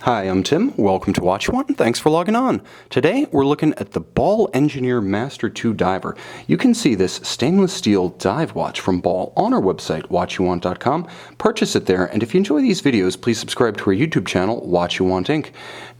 Hi, I'm Tim. Welcome to Watch You Want, and thanks for logging on. Today, we're looking at the Ball Engineer Master 2 Diver. You can see this stainless steel dive watch from Ball on our website, watchyouwant.com. Purchase it there, and if you enjoy these videos, please subscribe to our YouTube channel, Watch You Want Inc.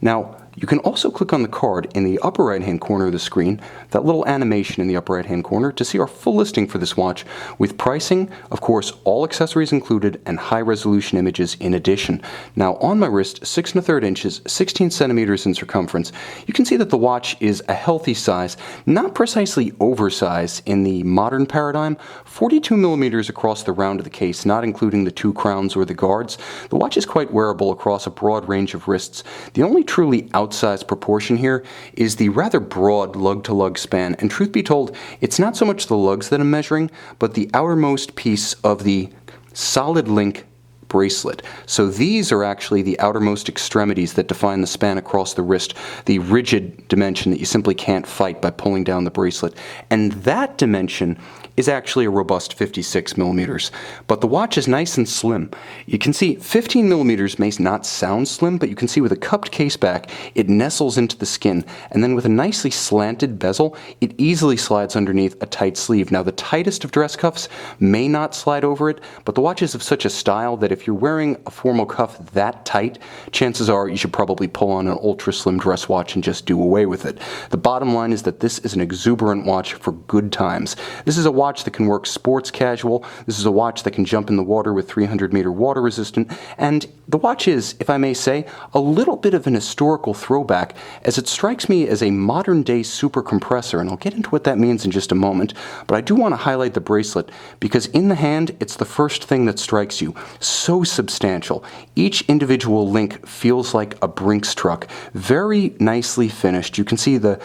Now, you can also click on the card in the upper right-hand corner of the screen, that little animation in the upper right-hand corner, to see our full listing for this watch with pricing, of course, all accessories included, and high-resolution images in addition. Now, on my wrist, 6 1/3 inches, 16 centimeters in circumference, you can see that the watch is a healthy size, not precisely oversized in the modern paradigm, 42 millimeters across the round of the case, not including the 2 crowns or the guards. The watch is quite wearable across a broad range of wrists. The only truly outsized proportion here is the rather broad lug-to-lug span, and truth be told, it's not so much the lugs that I'm measuring, but the outermost piece of the solid link bracelet. So these are actually the outermost extremities that define the span across the wrist, the rigid dimension that you simply can't fight by pulling down the bracelet. And that dimension is actually a robust 56 millimeters. But the watch is nice and slim. You can see 15 millimeters may not sound slim, but you can see with a cupped case back, it nestles into the skin. And then with a nicely slanted bezel, it easily slides underneath a tight sleeve. Now the tightest of dress cuffs may not slide over it, but the watch is of such a style that if you're wearing a formal cuff that tight, chances are you should probably pull on an ultra slim dress watch and just do away with it. The bottom line is that this is an exuberant watch for good times. This is a watch that can work sports casual. This is a watch that can jump in the water with 300-meter water resistant. And the watch is, if I may say, a little bit of an historical throwback, as it strikes me as a modern-day super compressor, and I'll get into what that means in just a moment. But I do want to highlight the bracelet, because in the hand, it's the first thing that strikes you. So substantial. Each individual link feels like a Brinks truck. Very nicely finished. You can see the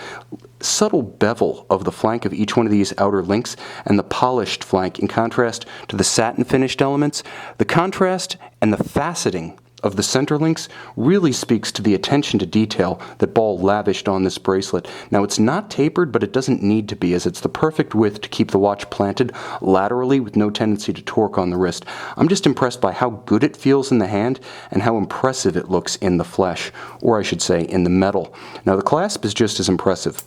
subtle bevel of the flank of each one of these outer links and the polished flank in contrast to the satin finished elements. The contrast and the faceting of the center links really speaks to the attention to detail that Ball lavished on this bracelet. Now it's not tapered, but it doesn't need to be, as it's the perfect width to keep the watch planted laterally with no tendency to torque on the wrist. I'm just impressed by how good it feels in the hand and how impressive it looks in the flesh, or I should say in the metal. Now the clasp is just as impressive.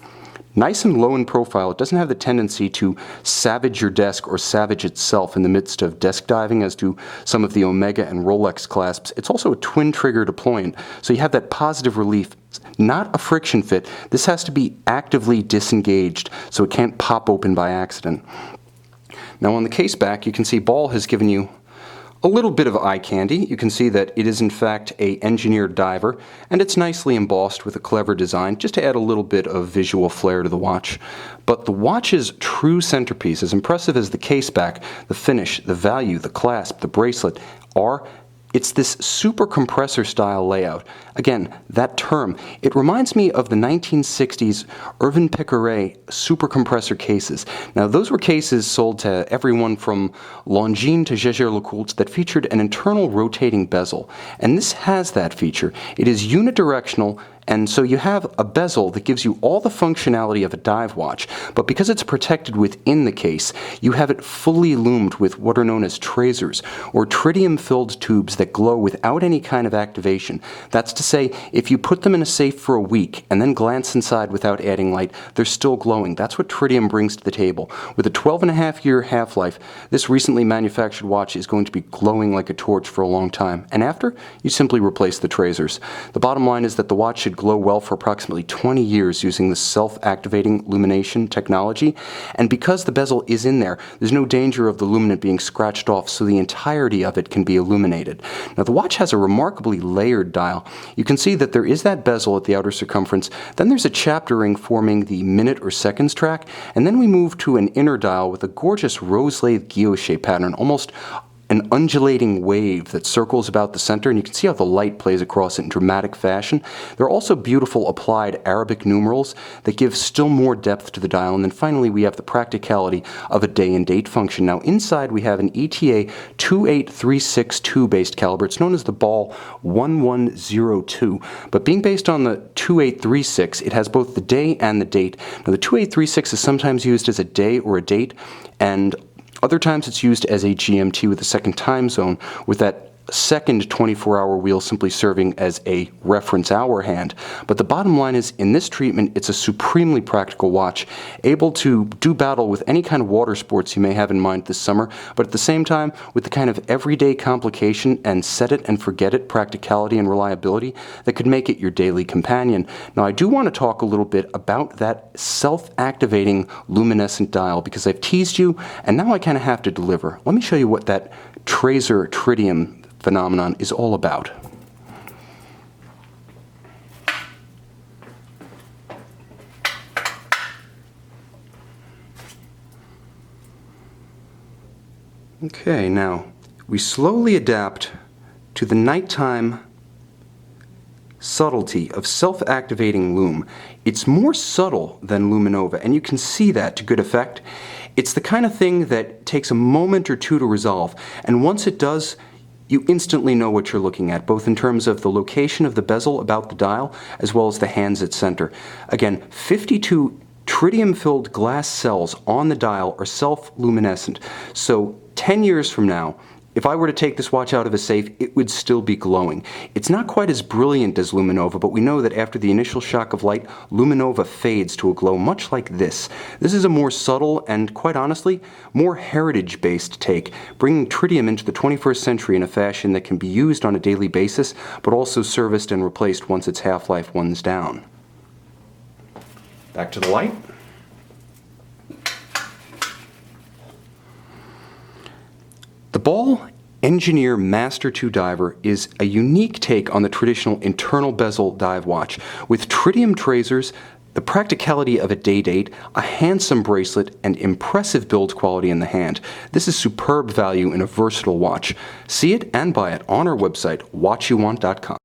Nice and low in profile, it doesn't have the tendency to savage your desk or savage itself in the midst of desk diving as do some of the Omega and Rolex clasps. It's also a twin trigger deployant, so you have that positive relief. Not a friction fit. This has to be actively disengaged, so it can't pop open by accident. Now on the case back, you can see Ball has given you a little bit of eye candy. You can see that it is in fact a engineered diver, and it's nicely embossed with a clever design just to add a little bit of visual flair to the watch. But the watch's true centerpiece, as impressive as the case back, the finish, the value, the clasp, the bracelet are, it's this super compressor style layout. Again, that term, it reminds me of the 1960s Irvin Piqueret super compressor cases. Now those were cases sold to everyone from Longines to Jaeger-LeCoultre that featured an internal rotating bezel. And this has that feature. It is unidirectional, and so you have a bezel that gives you all the functionality of a dive watch, but because it's protected within the case, you have it fully loomed with what are known as tracers, or tritium-filled tubes that glow without any kind of activation. That's to say, if you put them in a safe for a week and then glance inside without adding light, they're still glowing. That's what tritium brings to the table. With a 12.5-year half-life, this recently manufactured watch is going to be glowing like a torch for a long time. And after, you simply replace the tracers. The bottom line is that the watch should glow well for approximately 20 years using the self-activating illumination technology, and because the bezel is in there, there's no danger of the luminant being scratched off, so the entirety of it can be illuminated. Now the watch has a remarkably layered dial. You can see that there is that bezel at the outer circumference, then there's a chapter ring forming the minute or seconds track, and then we move to an inner dial with a gorgeous rose-lathe guillot-shaped pattern, almost an undulating wave that circles about the center, and you can see how the light plays across it in dramatic fashion. There are also beautiful applied Arabic numerals that give still more depth to the dial, and then finally we have the practicality of a day and date function. Now inside we have an ETA 28362 based caliber. It's known as the Ball 1102, but being based on the 2836, it has both the day and the date. Now the 2836 is sometimes used as a day or a date, and other times it's used as a GMT with a second time zone with that second 24-hour wheel simply serving as a reference hour hand. But the bottom line is, in this treatment, it's a supremely practical watch, able to do battle with any kind of water sports you may have in mind this summer, but at the same time, with the kind of everyday complication and set it and forget it practicality and reliability that could make it your daily companion. Now, I do want to talk a little bit about that self-activating luminescent dial, because I've teased you, and now I kind of have to deliver. Let me show you what that tracer tritium phenomenon is all about. Okay, now we slowly adapt to the nighttime subtlety of self-activating Loom. It's more subtle than Luminova, and you can see that to good effect. It's the kind of thing that takes a moment or two to resolve, and once it does, you instantly know what you're looking at, both in terms of the location of the bezel about the dial, as well as the hands at center. Again, 52 tritium-filled glass cells on the dial are self-luminescent, so 10 years from now, if I were to take this watch out of a safe, it would still be glowing. It's not quite as brilliant as Luminova, but we know that after the initial shock of light, Luminova fades to a glow much like this. This is a more subtle and, quite honestly, more heritage-based take, bringing tritium into the 21st century in a fashion that can be used on a daily basis, but also serviced and replaced once its half-life winds down. Back to the light. The Ball Engineer Master 2 Diver is a unique take on the traditional internal bezel dive watch. With tritium tracers, the practicality of a day date, a handsome bracelet, and impressive build quality in the hand. This is superb value in a versatile watch. See it and buy it on our website, watchyouwant.com.